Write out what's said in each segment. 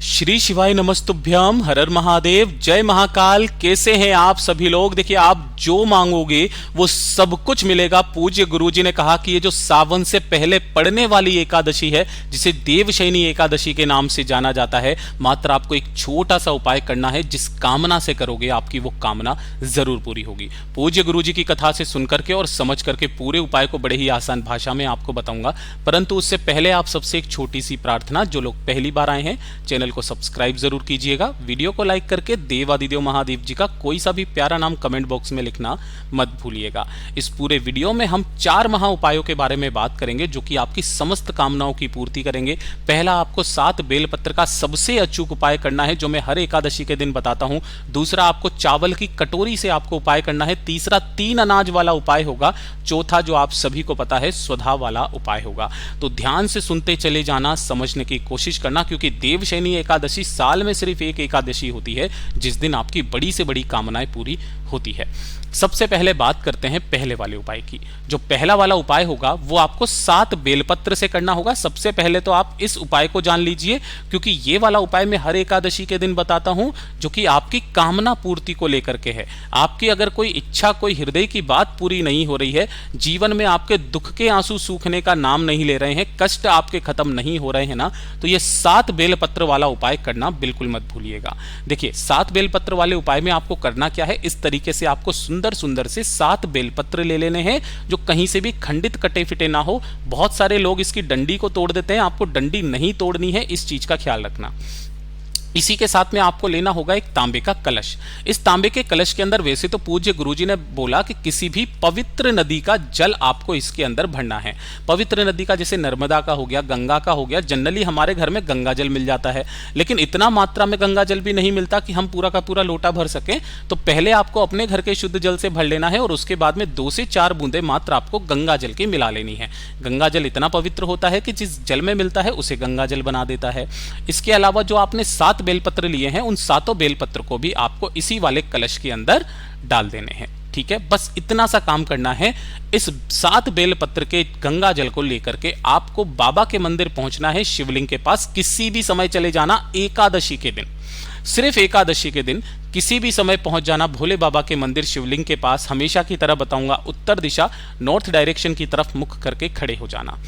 श्री शिवाय नमस्तुभ्यम, हर हर महादेव, जय महाकाल। कैसे हैं आप सभी लोग? देखिए, आप जो मांगोगे वो सब कुछ मिलेगा। पूज्य गुरुजी ने कहा कि ये जो सावन से पहले पड़ने वाली एकादशी है, जिसे देवशयनी एकादशी के नाम से जाना जाता है, मात्र आपको एक छोटा सा उपाय करना है। जिस कामना से करोगे आपकी वो कामना जरूर पूरी होगी। पूज्य गुरुजी की कथा से सुन करके और समझ करके पूरे उपाय को बड़े ही आसान भाषा में आपको बताऊंगा, परंतु उससे पहले आप सबसे एक छोटी सी प्रार्थना। जो लोग पहली बार आए हैं, चैनल को सब्सक्राइब जरूर कीजिएगा, वीडियो को लाइक करके देवादिदेव महादेव जी का कोई सा भी प्यारा नाम कमेंट बॉक्स में लिखना मत भूलिएगा। इस पूरे वीडियो में हम 4 महा उपायों के बारे में बात करेंगे जो कि आपकी समस्त कामनाओं की पूर्ति करेंगे। पहला, आपको 7 बेलपत्र का सबसे अचूक उपाय करना है, जो मैं हर एकादशी के दिन बताता हूं। दूसरा, आपको चावल की कटोरी से आपको उपाय करना है। तीसरा, 3 अनाज वाला उपाय होगा। चौथा, जो आप सभी को पता है, स्वधा वाला उपाय होगा। तो ध्यान से सुनते चले जाना, समझने की कोशिश करना, क्योंकि देवशयनी एकादशी साल में सिर्फ एक एकादशी होती है जिस दिन आपकी बड़ी से बड़ी कामनाएं पूरी होती है। सबसे पहले बात करते हैं पहले वाले उपाय की। जो पहला वाला उपाय होगा वो आपको 7 बेलपत्र से करना होगा। सबसे पहले तो आप इस उपाय को जान लीजिए, क्योंकि ये वाला उपाय मैं हर एकादशी के दिन बताता हूं, जो कि आपकी कामना पूर्ति को लेकर के है। आपकी अगर कोई इच्छा, कोई हृदय की बात पूरी नहीं हो रही है, जीवन में आपके दुख के आंसू सूखने का नाम नहीं ले रहे हैं, कष्ट आपके खत्म नहीं हो रहे हैं ना, तो ये 7 बेलपत्र वाला उपाय करना बिल्कुल मत भूलिएगा। देखिए, 7 बेलपत्र वाले उपाय में आपको करना क्या है, इस तरीके से आपको सुंदर सुंदर से 7 बेलपत्र ले लेने हैं, जो कहीं से भी खंडित कटे फिटे ना हो। बहुत सारे लोग इसकी डंडी को तोड़ देते हैं, आपको डंडी नहीं तोड़नी है, इस चीज का ख्याल रखना। इसी के साथ में आपको लेना होगा एक तांबे का कलश। इस तांबे के कलश के अंदर वैसे तो पूज्य गुरुजी ने बोला कि किसी भी पवित्र नदी का जल आपको इसके अंदर भरना है। पवित्र नदी का, जैसे नर्मदा का हो गया, गंगा का हो गया। जनरली हमारे घर में गंगा जल मिल जाता है, लेकिन इतना मात्रा में गंगा जल भी नहीं मिलता कि हम पूरा का पूरा लोटा भर सकें। तो पहले आपको अपने घर के शुद्ध जल से भर लेना है और उसके बाद में 2 से 4 बूंदे मात्र आपको गंगा जल की मिला लेनी है। गंगा जल इतना पवित्र होता है कि जिस जल में मिलता है उसे गंगा जल बना देता है। इसके अलावा जो आपने 7 बेलपत्र लिए हैं, उन 7 बेलपत्र को भी आपको इसी वाले कलश के अंदर डाल देने हैं। ठीक है, बस इतना सा काम करना है। इस 7 बेलपत्र के गंगा जल को लेकर के आपको बाबा के मंदिर पहुंचना है, शिवलिंग के पास। किसी भी समय चले जाना, एकादशी के दिन, सिर्फ एकादशी के दिन किसी भी समय पहुंच जाना भोले बाबा के मंदिर शिवलिंग के पास। हमेशा की तरह बताऊंगा, उत्तर दिशा, नॉर्थ डायरेक्शन की तरफ मुख करके खड़े हो जाना।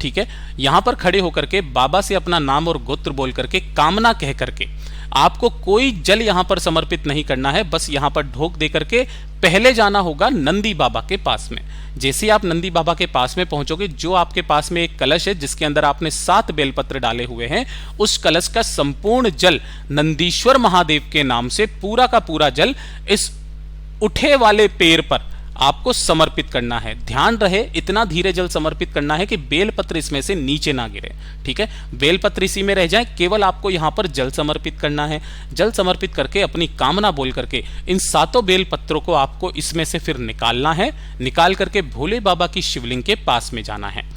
ठीक है, यहां पर खड़े होकर के बाबा से अपना नाम और गोत्र बोल करके, कामना कह करके, आपको कोई जल यहां पर समर्पित नहीं करना है। बस यहां पर ढोक दे करके पहले जाना होगा नंदी बाबा के पास में। जैसे आप नंदी बाबा के पास में पहुंचोगे, जो आपके पास में एक कलश है जिसके अंदर आपने 7 बेलपत्र डाले हुए हैं, उस कलश का संपूर्ण जल नंदीश्वर महादेव के नाम से पूरा का पूरा जल इस उठे वाले पैर पर आपको समर्पित करना है। ध्यान रहे, इतना धीरे जल समर्पित करना है कि बेलपत्र इसमें से नीचे ना गिरे। ठीक है, बेलपत्र इसी में रह जाए, केवल आपको यहां पर जल समर्पित करना है। जल समर्पित करके अपनी कामना बोल करके इन 7 बेलपत्रों को आपको इसमें से फिर निकालना है। निकाल करके भोले बाबा की शिवलिंग के पास में जाना है।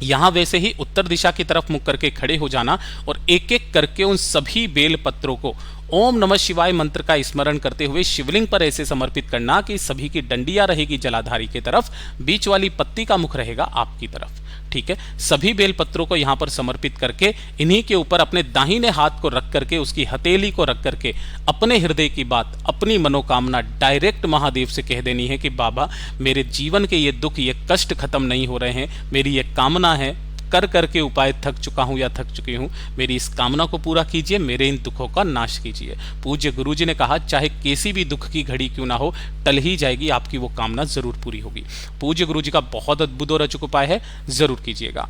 यहां वैसे ही उत्तर दिशा की तरफ मुख करके खड़े हो जाना और एक एक करके उन सभी बेलपत्रों को ओम नमः शिवाय मंत्र का स्मरण करते हुए शिवलिंग पर ऐसे समर्पित करना कि सभी की डंडियां रहेगी जलाधारी की तरफ, बीच वाली पत्ती का मुख रहेगा आपकी तरफ। ठीक है, सभी बेलपत्रों को यहां पर समर्पित करके इन्हीं के ऊपर अपने दाहिने हाथ को रख करके, उसकी हथेली को रख करके अपने हृदय की बात, अपनी मनोकामना डायरेक्ट महादेव से कह देनी है कि बाबा, मेरे जीवन के ये दुख, ये कष्ट खत्म नहीं हो रहे हैं। मेरी ये कामना है, कर करके उपाय थक चुका हूं या थक चुकी हूं, मेरी इस कामना को पूरा कीजिए, मेरे इन दुखों का नाश कीजिए। पूज्य गुरुजी ने कहा, चाहे कैसी भी दुख की घड़ी क्यों ना हो, टल ही जाएगी, आपकी वो कामना जरूर पूरी होगी। पूज्य गुरुजी का बहुत अद्भुत और अचूक उपाय है, जरूर कीजिएगा।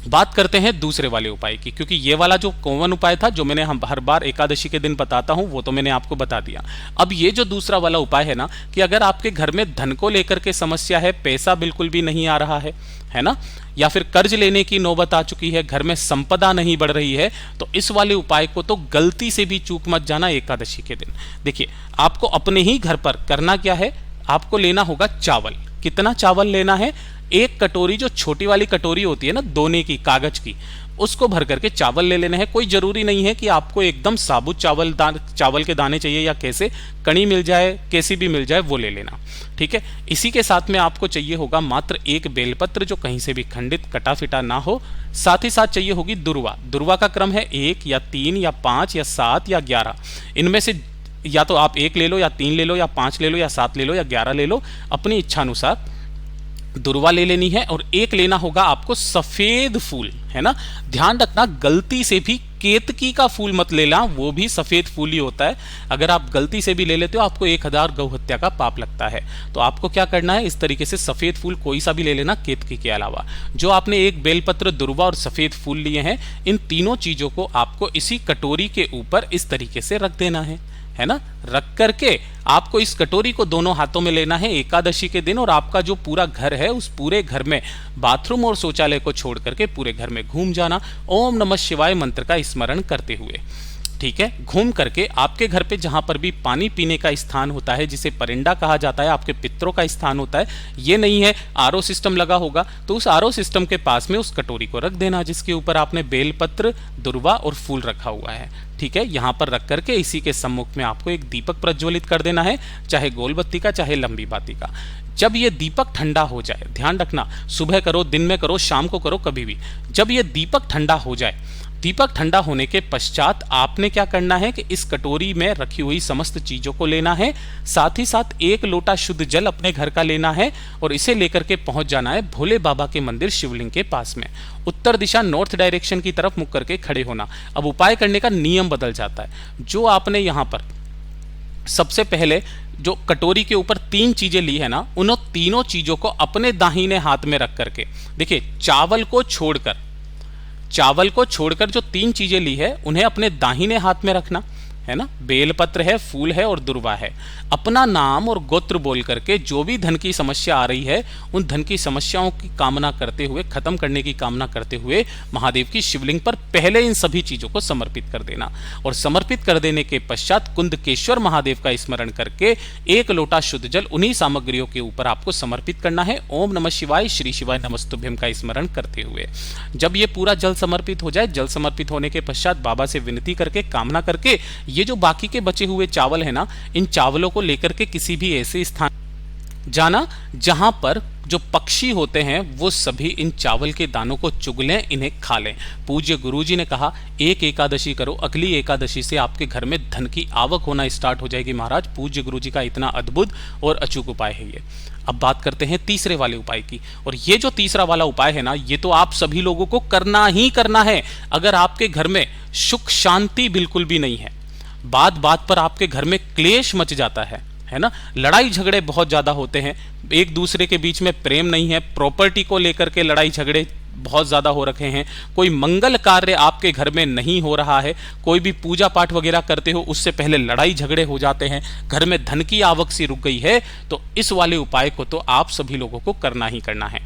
बात करते हैं दूसरे वाले उपाय की, क्योंकि ये वाला जो कॉमन उपाय था, जो मैंने हर बार एकादशी के दिन बताता हूं, वो तो मैंने आपको बता दिया। अब ये जो दूसरा वाला उपाय है ना, कि अगर आपके घर में धन को लेकर के समस्या है, पैसा बिल्कुल भी नहीं आ रहा है ना, या फिर कर्ज लेने की नौबत आ चुकी है, घर में संपदा नहीं बढ़ रही है, तो इस वाले उपाय को तो गलती से भी चूक मत जाना एकादशी के दिन। देखिए, आपको अपने ही घर पर करना क्या है, आपको लेना होगा चावल। कितना चावल लेना है? 1 कटोरी, जो छोटी वाली कटोरी होती है ना दोने की, कागज की, उसको भर करके चावल ले लेने हैं। कोई जरूरी नहीं है कि आपको एकदम साबुत चावल के दाने चाहिए या कैसे, कणी मिल जाए, कैसी भी मिल जाए वो ले लेना, ठीक है। इसी के साथ में आपको चाहिए होगा मात्र एक बेलपत्र जो कहीं से भी खंडित कटा फिटा ना हो। साथ ही साथ चाहिए होगी दुर्वा। दुर्वा का क्रम है 1 या 3 या 5 या 7 या 11। इनमें से या तो आप 1 ले लो या 3 ले लो या 5 ले लो या 7 ले लो या 11 ले लो, अपनी इच्छानुसार दुर्वा ले लेनी है। और एक लेना होगा आपको सफेद फूल, है ना। ध्यान रखना गलती से भी केतकी का फूल मत लेना, वो भी सफेद फूल ही होता है। अगर आप गलती से भी ले लेते हो आपको 1000 गौ हत्या का पाप लगता है। तो आपको क्या करना है, इस तरीके से सफेद फूल कोई सा भी ले लेना केतकी के अलावा। जो आपने एक बेलपत्र, दुर्वा और सफेद फूल लिए हैं, इन तीनों चीजों को आपको इसी कटोरी के ऊपर इस तरीके से रख देना है ना। रख करके आपको इस कटोरी को दोनों हाथों में लेना है एकादशी के दिन, और आपका जो पूरा घर है उस पूरे घर में बाथरूम और शौचालय को छोड़ करके पूरे घर में घूम जाना, ओम नमः शिवाय मंत्र का स्मरण करते हुए, ठीक है। घूम करके आपके घर पे जहां पर भी पानी पीने का स्थान होता है, जिसे परिंडा कहा जाता है, आपके पितरों का स्थान होता है, ये नहीं है आरओ सिस्टम लगा होगा तो उस आरओ सिस्टम के पास में उस कटोरी को रख देना जिसके ऊपर आपने बेलपत्र, दुर्वा और फूल रखा हुआ है, ठीक है। यहां पर रख करके इसी के सम्मुख में आपको एक दीपक प्रज्वलित कर देना है, चाहे गोल बत्ती का चाहे लंबी बाती का। जब ये दीपक ठंडा हो जाए, ध्यान रखना सुबह करो, दिन में करो, शाम को करो, कभी भी, जब ये दीपक ठंडा हो जाए, दीपक ठंडा होने के पश्चात आपने क्या करना है कि इस कटोरी में रखी हुई समस्त चीजों को लेना है, साथ ही साथ 1 लोटा शुद्ध जल अपने घर का लेना है और इसे लेकर के पहुंच जाना है भोले बाबा के मंदिर शिवलिंग के पास में। उत्तर दिशा नॉर्थ डायरेक्शन की तरफ मुख करके खड़े होना। अब उपाय करने का नियम बदल जाता है। जो आपने यहां पर सबसे पहले जो कटोरी के ऊपर 3 चीजें ली है ना, उन तीनों चीजों को अपने दाहिने हाथ में रख करके, देखिए चावल को छोड़कर जो 3 चीजें ली है उन्हें अपने दाहिने हाथ में रखना, है ना। बेलपत्र है, फूल है और दुर्वा है। अपना नाम और गोत्र बोल करके जो भी धन की समस्या आ रही है उन धन की समस्याओं की कामना करते हुए, खत्म करने की कामना करते हुए महादेव की शिवलिंग पर पहले इन सभी चीजों को समर्पित कर देना। और समर्पित कर देने के पश्चात कुंदकेश्वर महादेव का स्मरण करके 1 लोटा शुद्ध जल उन्हीं सामग्रियों के ऊपर आपको समर्पित करना है। ओम नमः शिवाय, श्री शिवाय नमस्तुभ्यम का स्मरण करते हुए जब ये पूरा जल समर्पित हो जाए, जल समर्पित होने के पश्चात बाबा से विनती करके, कामना करके, ये जो बाकी के बचे हुए चावल है ना, इन चावलों को लेकर के किसी भी ऐसे स्थान जाना जहां पर जो पक्षी होते हैं वो सभी इन चावल के दानों को चुग लें, इन्हें खा लें। पूज्य गुरुजी ने कहा एक एकादशी करो, अगली एकादशी से आपके घर में धन की आवक होना स्टार्ट हो जाएगी। महाराज पूज्य गुरुजी का इतना अद्भुत और अचूक उपाय है ये। अब बात करते हैं तीसरे वाले उपाय की, और ये जो तीसरा वाला उपाय है ना, ये तो आप सभी लोगों को करना ही करना है। अगर आपके घर में सुख शांति बिल्कुल भी नहीं है, बात बात पर आपके घर में क्लेश मच जाता है ना, लड़ाई झगड़े बहुत ज्यादा होते हैं, एक दूसरे के बीच में प्रेम नहीं है, प्रॉपर्टी को लेकर के लड़ाई झगड़े बहुत ज्यादा हो रखे हैं, कोई मंगल कार्य आपके घर में नहीं हो रहा है, कोई भी पूजा पाठ वगैरह करते हो उससे पहले लड़ाई झगड़े हो जाते हैं, घर में धन की आवक सी रुक गई है, तो इस वाले उपाय को तो आप सभी लोगों को करना ही करना है।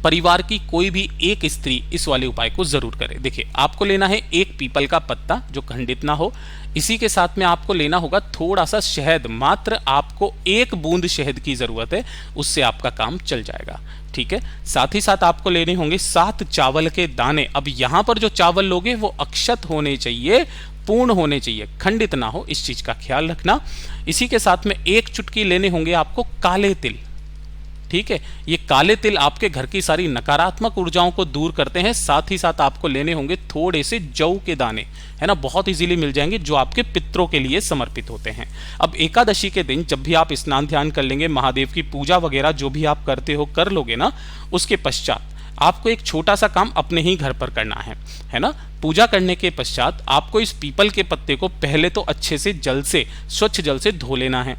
परिवार की कोई भी एक स्त्री इस वाले उपाय को जरूर करे। देखिए आपको लेना है एक पीपल का पत्ता जो खंडित ना हो, इसी के साथ में आपको लेना होगा थोड़ा सा शहद, मात्र आपको 1 बूंद शहद की जरूरत है, उससे आपका काम चल जाएगा, ठीक है। साथ ही साथ आपको लेने होंगे 7 चावल के दाने। अब यहां पर जो चावल लोगे वो अक्षत होने चाहिए, पूर्ण होने चाहिए, खंडित ना हो, इस चीज का ख्याल रखना। इसी के साथ में 1 चुटकी लेने होंगे आपको काले तिल, ठीक है। ये काले तिल आपके घर की सारी नकारात्मक ऊर्जाओं को दूर करते हैं। साथ ही साथ आपको लेने होंगे थोड़े से जौ के दाने, है ना, बहुत इजीली मिल जाएंगे, जो आपके पितरों के लिए समर्पित होते हैं। अब एकादशी के दिन जब भी आप स्नान ध्यान कर लेंगे, महादेव की पूजा वगैरह जो भी आप करते हो कर लोगे ना, उसके पश्चात आपको एक छोटा सा काम अपने ही घर पर करना है ना। पूजा करने के पश्चात आपको इस पीपल के पत्ते को पहले तो अच्छे से जल से, स्वच्छ जल से धो लेना है।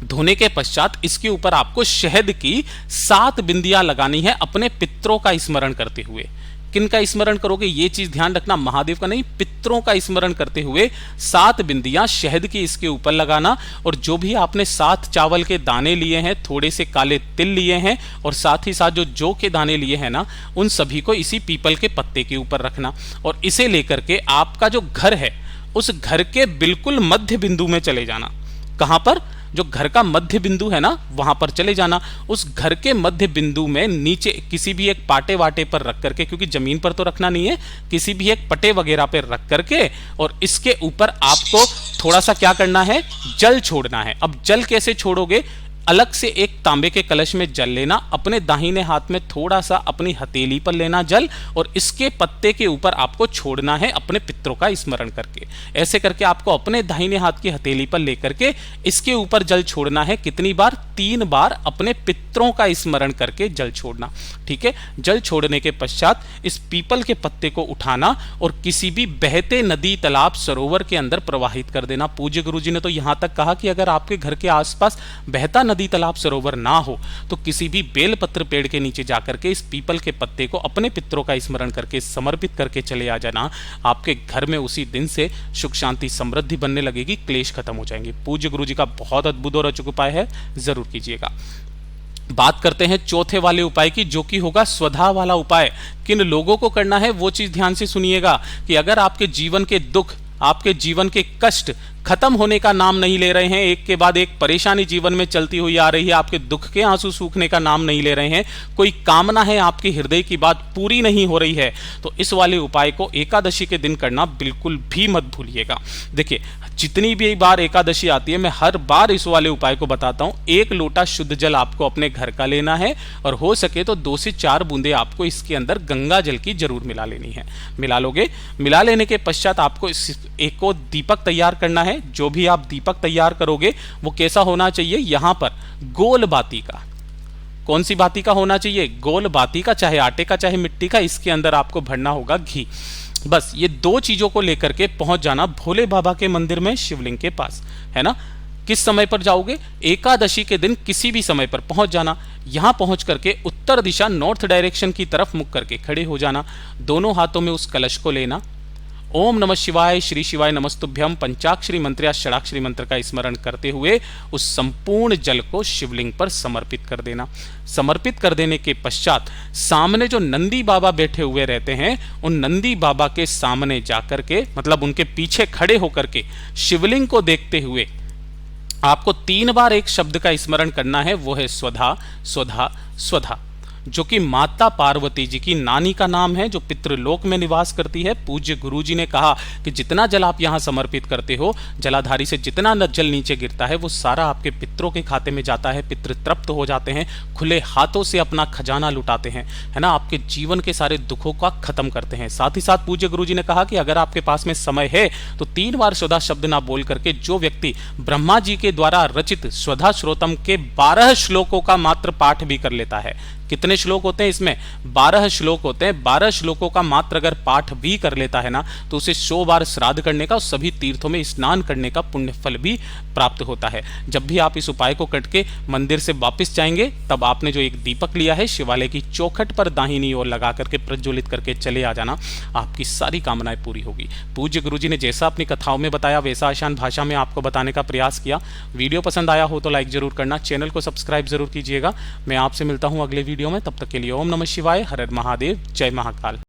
धोने के पश्चात इसके ऊपर आपको शहद की 7 बिंदियां लगानी है, अपने पितरों का स्मरण करते हुए। किनका स्मरण करोगे ये चीज ध्यान रखना, महादेव का नहीं, पितरों का स्मरण करते हुए 7 बिंदियां शहद की इसके ऊपर लगाना। और जो भी आपने 7 चावल के दाने लिए हैं, थोड़े से काले तिल लिए हैं और साथ ही साथ जो जौ के दाने लिए हैं ना, उन सभी को इसी पीपल के पत्ते के ऊपर रखना। और इसे लेकर के आपका जो घर है उस घर के बिल्कुल मध्य बिंदु में चले जाना। कहां पर? जो घर का मध्य बिंदु है ना वहां पर चले जाना। उस घर के मध्य बिंदु में नीचे किसी भी एक पाटे वाटे पर रख करके, क्योंकि जमीन पर तो रखना नहीं है, किसी भी एक पटे वगैरह पर रख करके और इसके ऊपर आपको थोड़ा सा क्या करना है, जल छोड़ना है। अब जल कैसे छोड़ोगे, अलग से एक तांबे के कलश में जल लेना, अपने दाहिने हाथ में थोड़ा सा अपनी हथेली पर लेना जल और इसके पत्ते के ऊपर आपको छोड़ना है अपने पितरों का स्मरण करके। ऐसे करके आपको अपने दाहिने हाथ की हथेली पर लेकर के इसके ऊपर जल छोड़ना है। कितनी बार, 3 बार अपने पितरों का स्मरण करके जल छोड़ना। ठीक है, जल छोड़ने के पश्चात इस पीपल के पत्ते को उठाना और किसी भी बहते नदी, तालाब, सरोवर के अंदर प्रवाहित कर देना। पूज्य गुरु जी ने तो यहां तक कहा कि अगर आपके घर के आसपास बहता नदी, तालाब, सरोवर ना हो तो किसी भी बेलपत्र पेड़ के नीचे जाकर के इस पीपल के पत्ते को अपने पितरों का स्मरण करके समर्पित करके चले आ जाना। आपके घर में उसी दिन से सुख शांति समृद्धि बनने लगेगी, क्लेश खत्म हो जाएंगे। पूज्य गुरु जी का बहुत अद्भुत और अचूक उपाय है, जरूर कीजिएगा। बात करते हैं चौथे वाले उपाय की, जो कि होगा स्वधा वाला उपाय। किन लोगों को करना है वो चीज ध्यान से सुनिएगा कि अगर आपके जीवन के दुख, आपके जीवन के कष्ट खत्म होने का नाम नहीं ले रहे हैं, एक के बाद एक परेशानी जीवन में चलती हुई आ रही है, आपके दुख के आंसू सूखने का नाम नहीं ले रहे हैं, कोई कामना है आपके हृदय की बात पूरी नहीं हो रही है, तो इस वाले उपाय को एकादशी के दिन करना बिल्कुल भी मत भूलिएगा। देखिए, जितनी भी बार एकादशी आती है मैं हर बार इस वाले उपाय को बताता हूं। 1 लोटा शुद्ध जल आपको अपने घर का लेना है और हो सके तो 2 से 4 बूंदे आपको इसके अंदर गंगा जल की जरूर मिला लेनी है। मिला लोगे, मिला लेने के पश्चात आपको एक को दीपक तैयार करना है। जो भी आप दीपक तैयार करोगे वो कैसा होना चाहिए, यहां पर गोल बाती का। कौन सी बाती का होना चाहिए, गोल बाती का, चाहे आटे का चाहे मिट्टी का। इसके अंदर आपको भरना होगा घी। बस ये 2 चीजों को लेकर के पहुंच जाना भोले बाबा के मंदिर में, शिवलिंग के पास, है ना। किस समय पर जाओगे, एकादशी के दिन किसी भी समय पर पहुंच जाना। यहां पहुंच करके उत्तर दिशा, नॉर्थ डायरेक्शन की तरफ मुख करके खड़े हो जाना। दोनों हाथों में उस कलश को लेना। ओम नमः शिवाय, श्री शिवाय नमस्तुभ्यम पंचाक्षरी मंत्र या षडाक्षरी मंत्र का स्मरण करते हुए उस संपूर्ण जल को शिवलिंग पर समर्पित कर देना। समर्पित कर देने के पश्चात सामने जो नंदी बाबा बैठे हुए रहते हैं, उन नंदी बाबा के सामने जाकर के, मतलब उनके पीछे खड़े होकर के शिवलिंग को देखते हुए आपको 3 बार एक शब्द का स्मरण करना है, वो है स्वधा स्वधा स्वधा, जो कि माता पार्वती जी की नानी का नाम है, जो पितृलोक में निवास करती है। पूज्य गुरु जी ने कहा कि जितना जल आप यहां समर्पित करते हो, जलाधारी से जितना जल नीचे गिरता है वो सारा आपके पितरों के खाते में जाता है। पितृ तृप्त हो जाते हैं, खुले हाथों से अपना खजाना लुटाते हैं, है ना, आपके जीवन के सारे दुखों का खत्म करते हैं। साथ ही साथ पूज्य गुरु जी ने कहा कि अगर आपके पास में समय है तो 3 बार स्वधा शब्द ना बोल करके जो व्यक्ति ब्रह्मा जी के द्वारा रचित स्वधा श्रोतम के 12 श्लोकों का मात्र पाठ भी कर लेता है। कितने श्लोक होते हैं इसमें, 12 श्लोक होते हैं। 12 श्लोकों का मात्र अगर पाठ भी कर लेता है ना, तो उसे 100 बार श्राद्ध करने का और सभी तीर्थों में स्नान करने का पुण्य फल भी प्राप्त होता है। जब भी आप इस उपाय को करके मंदिर से वापस जाएंगे, तब आपने जो एक दीपक लिया है शिवालय की चौखट पर दाहिनी ओर लगा करके प्रज्वलित करके चले आ जाना, आपकी सारी कामनाएं पूरी होगी। पूज्य गुरु जी ने जैसा अपनी कथाओं में बताया वैसा आसान भाषा में आपको बताने का प्रयास किया। वीडियो पसंद आया हो तो लाइक जरूर करना, चैनल को सब्सक्राइब जरूर कीजिएगा। मैं आपसे मिलता हूं अगले वीडियो में, तब तक के लिए ओम नमः शिवाय, हर हर महादेव, जय महाकाल।